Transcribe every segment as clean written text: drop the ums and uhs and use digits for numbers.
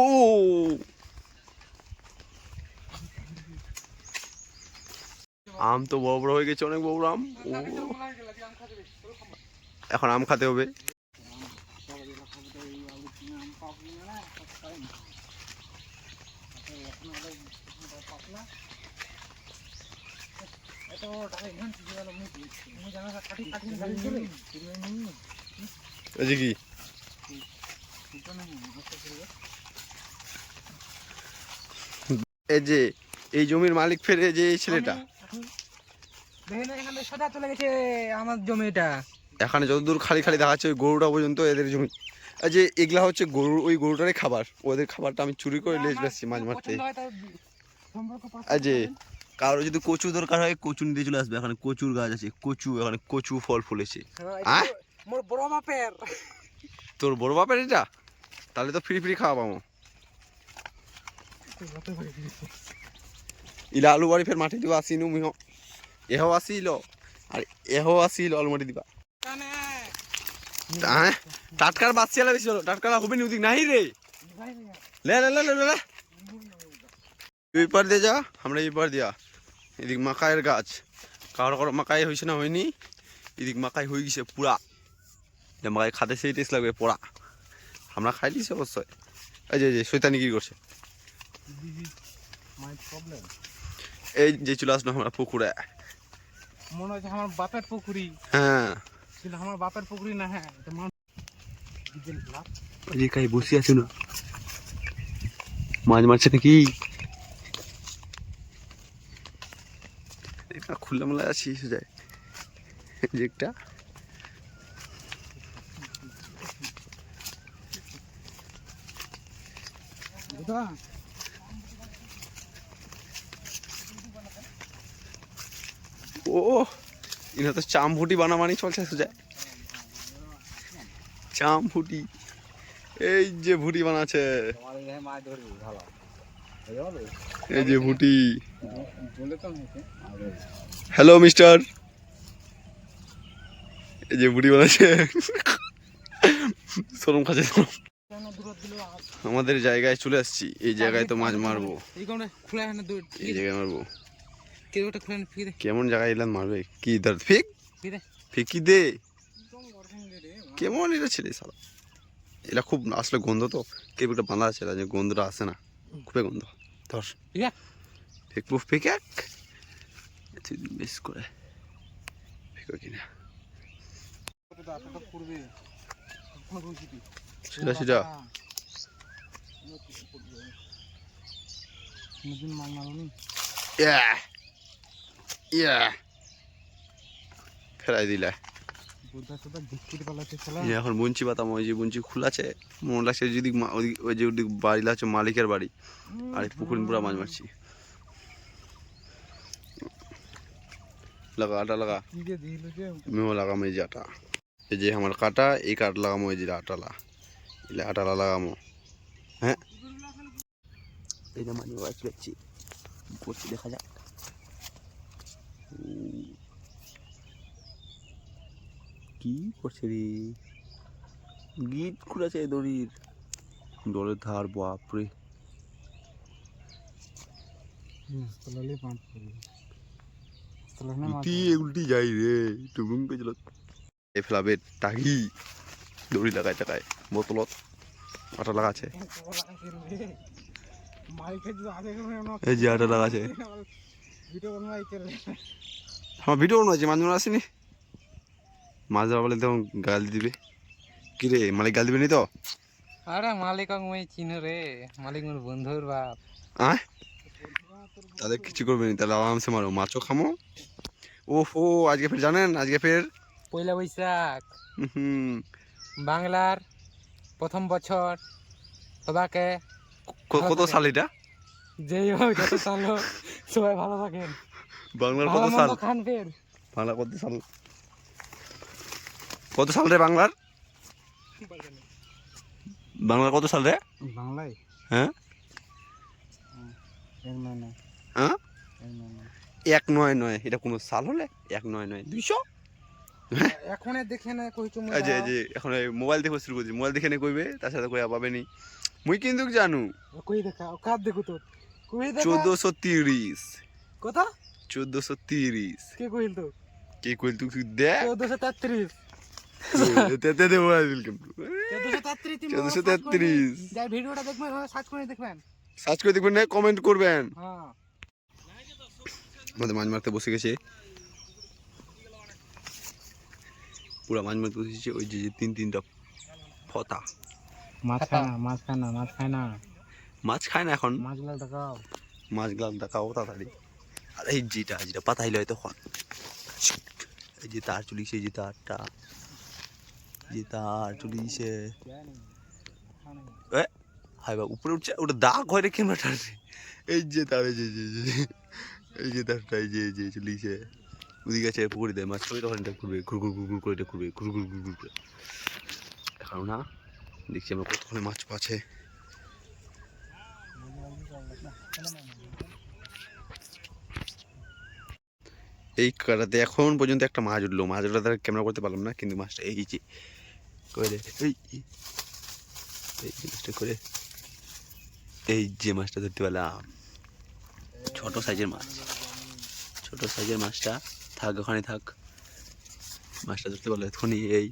ও আম তো বড় বড় হয়ে গেছে, অনেক বড় আম। ও এখন আম খেতে হবে। কি এই যে এই জমির মালিক ফেরে যে এই ছেলেটা চলে গেছে আমার জমিটা। এখানে যতদূর খালি খালি দেখাচ্ছে ওই গরুটা পর্যন্ত এদের জমি। এই যে এগুলা হচ্ছে গরু, ওই গরুটারই খাবার। ওদের খাবারটা আমি চুরি করে লেজ বেসছি মাঝ মারতে। এই যে কারো যদি কচু দরকার হয় কচু নিতে চলে আসবে, এখানে কচুর গাছ আছে, কচু এখানে কচু ফল ফুলেছে। মোর বড় বাপের। তোর বড় বাপের এটা? তাহলে তো ফ্রি ফ্রি খাওয়া পাবো। ইলা আলু বাড়ি ফের মাটি দিব আসিনু মিহ এহ আসিল আর এহ আসিল আলু মাটি দিবা। টাটকার বাচ্চা এলা বেশি হলো, টাটকার হবে নি উদিক নাই রে। লে লে লে লে লে তুই পার দিয়ে যা, আমরা এই পার দিয়া। এদিক মাকাইয়ের গাছ, কারো কারো মাকাই হয়েছে না হয়নি, এদিক মাকাই হয়ে গেছে পুরা। মাকাই খাতে সেই টেস্ট লাগবে পোড়া, আমরা খাই দিছি অবশ্যই। এই যে শৈতানি কি করছে, এই যে চলে আসলো আমরা পুকুরে। মনে হচ্ছে আমার বাপের পুকুরি। হ্যাঁ কিন্তু আমার বাপের পুকুরি না। হ্যাঁ যে কাই বসে আছে না, মাছ মারছে নাকি? খুললা মেলা আছি যায় যে একটা ও ইনা তো চামফুটি বানাবানি চলছে সুজায়। চামফুটি, এই যে ভুটি বানাচ্ছে, এই যে ভুটি। হ্যালো মিস্টার, এই যে ভুটি বানাচ্ছে। শরম খাচ্ছে শরম। আমাদের জায়গায় চলে আসছি, এই জায়গায় তো মাছ মারবো, এই জায়গায় মারবো। কেমন জায়গায় এলাম মারবে কি ধর ফিক ফিকি দে, কেমন এটা ছেলে সালা। এটা খুব আসলে গন্ধ তো, কেবলটা বাঁধা আছে, যে গন্ধটা আসে না, খুবই গন্ধ। ধর ফেকবো, ফেক এক বেশ করে ফেকো কিনা সেটা সেটা। ফেরাই দিলে এখন বুঞ্চি পাতাম, ওই যে বুঞ্চি খুলাছে, মনে লাগছে যদি ওই যে বাড়ি লাগছে মালিকের বাড়ি, আর পুকুর পুরা মাছ মারছি। লাগা আটা লাগা, মেও লাগামো এই যে আটা, এই যে আমার কাটা, এই কাঠ লাগামো, এই যে আটালা এলে আটালা লাগামো। হ্যাঁ এই যে মানি ওয়াইফ দেখছি করছি, দেখা যাক। কি করছে রে, গিট খুলেছে দড়ির, দড়ের ধার বাপরে। উল্টি যাই রে টুকুম কে চলো ফেলাবে টাকি দড়ি লাগাই টাকায় বোতলত আটা লাগাছে, এই যে আটা লাগাছে। আমার ভিডিও বানাচ্ছি, মাঝে মাঝে আসেনি, মাছ ধরা বলে তখন গাল দিবে। কি রে মালিক গাল দিবে নি তো? আরে মালিক মই চিনো রে, মালিক মোর বন্ধুর বাপ। আয় তাহলে কিছু করবে নি, তাহলে আরামসে মারো, মাছও খামো। ওহো আজকে ফের জানেন, আজকে ফের পয়লা বৈশাখ, হুম বাংলার প্রথম বছর। সবাইকে কত সাল এটা? যেই হোক যত সাল হোক সবাই ভালো থাকেন। বাংলার কত সাল? খান ফের বাংলা কত সাল, কত সাল রে বাংলার? বাংলার কত সাল রে বাংলায়? হ্যাঁ হ্যাঁ 199, এটা কোনো সাল হলে 199 200 এখন দেখে না কইছো আচ্ছা যে এখন মোবাইল দেখো শুরু করছি মোবাইল দেখে নে কইবে তার সাথে কইয়া পাবেনি মুই কিন্তু জানু কই দেখা কার দেখো তো কই দেখা 1430 কত 1430 কে কইল তো কি কইল তুই দেখ 1433 তেতে দে মোবাইল কিন্তু 1433 যাই ভিডিওটা দেখবেন সার্চ করে দেখবেন সার্চ করে দেখবেন না কমেন্ট করবেন হ্যাঁ আমাদের মাছ মারতে বসে গেছে পুরা মাছ মারতে বসেছে ওই যে তিনটা ফতা মাছ খায় না মাছ খায় না মাছ খায় না মাছ খায় না এখন মাছগুলো দেখাও মাছগুলো দেখাও তাড়াতাড়ি আর এই যেটা পাতাইলে হয়তো এই যে তার চলিছে এই যে তারটা যে তার চলিছে হাই বা উপরে উঠছে ওটা দাগ হয় রে ক্যামেরাটার এই যে তার এই যে তারটা এই যে চলিছে ওদিকে আছে পুকুরে দেয় মাছ করে তখন এটা ঘুরবে ঘুর করে এটা ঘুরবে ঘুর করে এখন না দেখছি আমরা কতক্ষণে মাছ পাচ্ছে এই কাটাতে এখন পর্যন্ত একটা মাছ উঠলো মাছ উঠলে তার ক্যামেরা করতে পারলাম না কিন্তু মাছটা এই যে করে এই মাছটা করে এই যে মাছটা ধরতে পারলাম ছোট সাইজের মাছটা থাক ওখানে থাক মাছটা ধরতে পারলো এতক্ষণই এই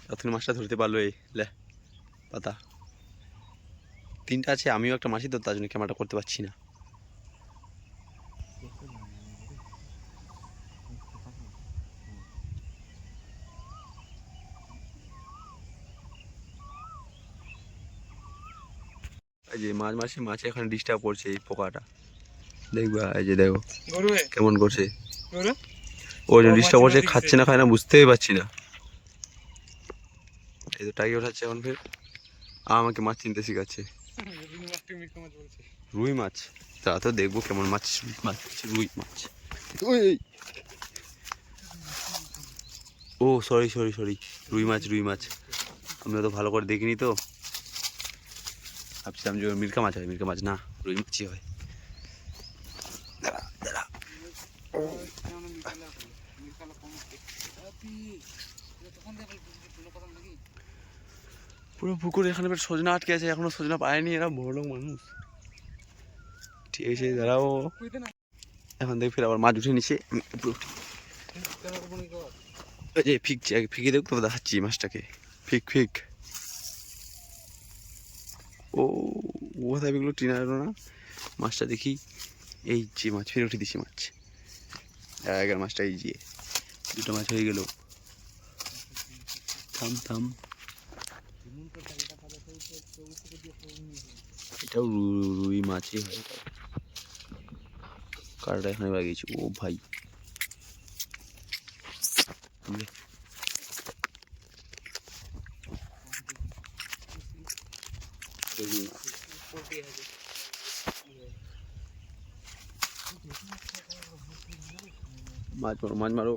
এতক্ষণ মাছটা ধরতে পারলো এই লে পাতা তিনটা আছে আমিও একটা মাছই তো তার জন্য ক্যামেরাটা করতে পারছি না এই যে মাছে এখানে ডিস্টার্ব করছে এই পোকাটা দেখবা এই যে দেখো কেমন করছে ও যে ডিস্টার্ব করছে খাচ্ছে না খায় না বুঝতেই পারছি না এই তো টাইগে ওঠাচ্ছে এখন ফের আমাকে মাছ চিনতে শিখাচ্ছে রুই মাছ তা তো দেখবো কেমন মাছ রুই মাছ ও সরি রুই মাছ আমরা তো ভালো করে দেখিনি তো ভাবছিলাম যে মিরকা মাছ না রুই মাছই হয় দাঁড়া পুরো পুকুর এখানে সজনা আটকে আছে এখনো সজনা পায়নি এরা বড়লোক মানুষ ঠিক আছে দাঁড়াও এখন দেখ ফের আবার মাছ উঠে নিছে যে ফিকে দেখ তো দেখাচ্ছি মাছটাকে ফিক ও কোথায় এগুলো টিনা এলো না মাছটা দেখি এই যে মাছ ফের উঠে দিছি মাছ আগের মাছটা এই যে দুটো মাছ হয়ে গেল থাম এটাও রুই মাছই হয় কারটা এখানে লাগিয়েছি ও ভাই মাছ মারো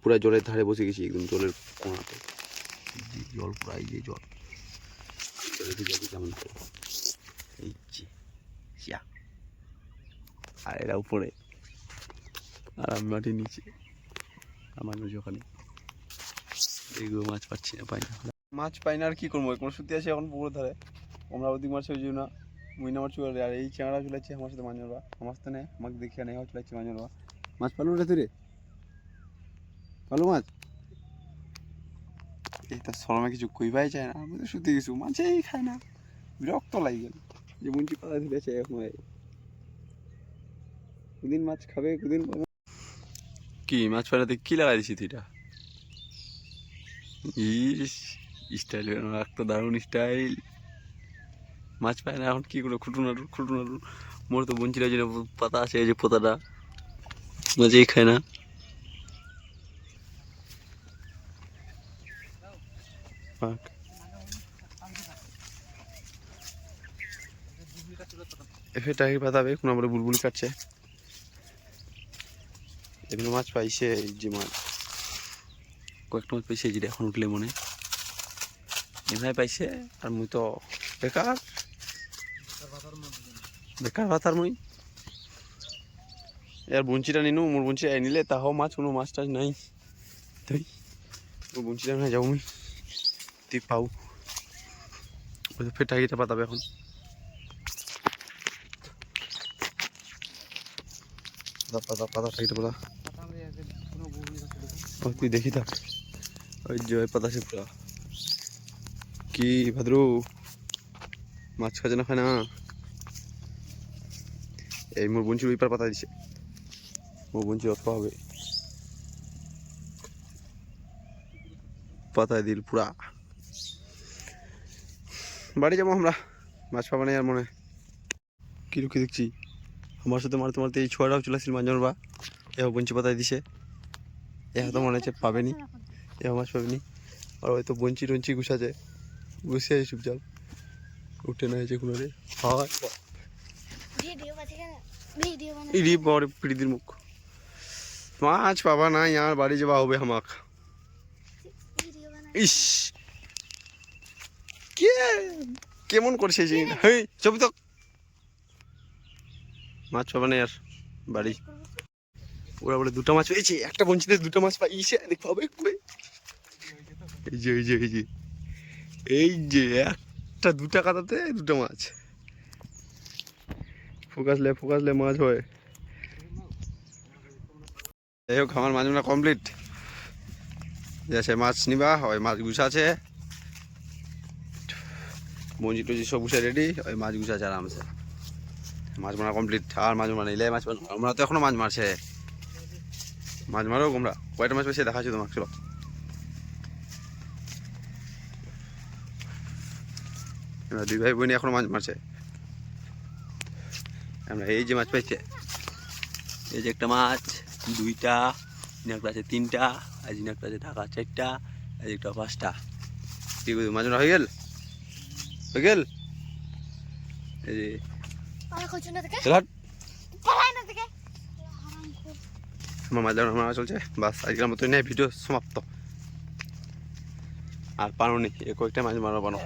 পুরা জলের ধারে বসে গেছি একদম জলের কোনাতে জল পুরা এই যে জল কেমন এই যে আর এরা উপরে আর আমি মাটির নিচে আমার ওখানে এগুলো মাছ পাচ্ছি না মাছ পাই না আর কি করবো কোনো সত্যি আছে এখন পুকুর ধারে আমরা ওদিক মাছ হয়ে যাই না মুইনা মাছ চলে আর এই চ্যাংড়া চলেছে আমার সাথে মাছ মারবা আমার সাথে নেই আমাকে দেখিয়ে নেই চলেছে মাছ মারবা মাছ পালো রে তুই রে পালো মাছ এই তার সরমে কিছু কইবাই যায় না আমি তো সত্যি কিছু মাছেই খায় না বিরক্ত লাগে গেল যে মুঞ্চি পাতা ধরেছে এখন কুদিন মাছ খাবে কুদিন কি মাছ পাড়াতে কি লাগাই দিছি তুইটা স্টাইল একটা দারুণ স্টাইল মাছ পায় না এখন কি করে খুটুনাটুর মোর তো বঞ্চিরা যে পাতা আছে এই যে পোতাটা মাছেই খায় না এফেটাই পাতাবে কোন আমরা বুলবুল কাটছে এগুলো মাছ পাইছে এই যে মাছ কয়েকটা মাছ পাইছে যেটা এখন উঠলে মনে এমনি পাইছে আর মুই তো বেকার ভাতার মুই यार बुंचीटा निनु मोर बुंची आनिले ताहो माछ कोनो माछ टाछ নাই তাই মোর বুंचीটা না যাও আমি তুই পাও ওই ফের টাইটা পাতাবে এখন পাতা পাতা টাইটা পাতা ও তুই দেখি থাক ওই যে পাতা সে পুরা কি ভাদ্রু মাছ খাজে না খায় না এই মোর বুंची ওই পার পাতা দিছে মোর বুंची অত হবে পাতা দিল পুরা বাড়ি যাবো আমরা মাছ পাবা নাই আর মনে কি রুখি দেখছি আমার সাথে মারতে মারতে এই ছোয়াটাও চলে আসছিল মাছ মারবা এও বুंची পাতায় দিছে এ তো মনে হচ্ছে পাবেনি এ মাছ পাবেনি আর হয়তো বুंची টঞ্চি গুছাছে গুছিয়ে চুপচাপ উঠে না হয়েছে কোনো রে হয় ইডি বড় পিড়িদির মুখ মাছ পাবা না আর বাড়ি যাওয়া হবে আমাক ইস কে কেমন করছে হেই চুপ তো মাছ পাবা না আর বাড়ি ওরা বলে দুটো মাছ পেয়েছে একটা বুंचीতে দুটো মাছ পাইছে দেখ পাবে কই এই যে এই যে এই যে এই যে একটা দুটা কাটাতে দুটো মাছ ফোকাসলে মাছ হয় এই হোক আমার মাছ মারা কমপ্লিট যাচ্ছে মাছ নিবা ওই মাছ গুছাছে বুंची টুজি সব গুছা রেডি ওই মাছ গুছাছে আরামসে মাছ মারা কমপ্লিট আর মাছ মারা নিলে মাছ আমরা তো এখনো মাছ মারছে মাছ মারো তোমরা কয়টা মাছ পেয়েছে দেখাচ্ছি তোমাকে চলো দুই ভাই বোন এখনো মাছ মারছে আমরা এই যে মাছ পাইছে এই যে একটা মাছ দুইটা একটা আছে তিনটা আজ একটা আছে ঢাকা চারটা আজ একটা পাঁচটা ঠিক আছে মাছ হয়ে গেল এই যে আমার মাছ মারা চলছে বাস আজকের মতো নেই ভিডিও সমাপ্ত আর পারো নি কয়েকটা মাছ মারা বানো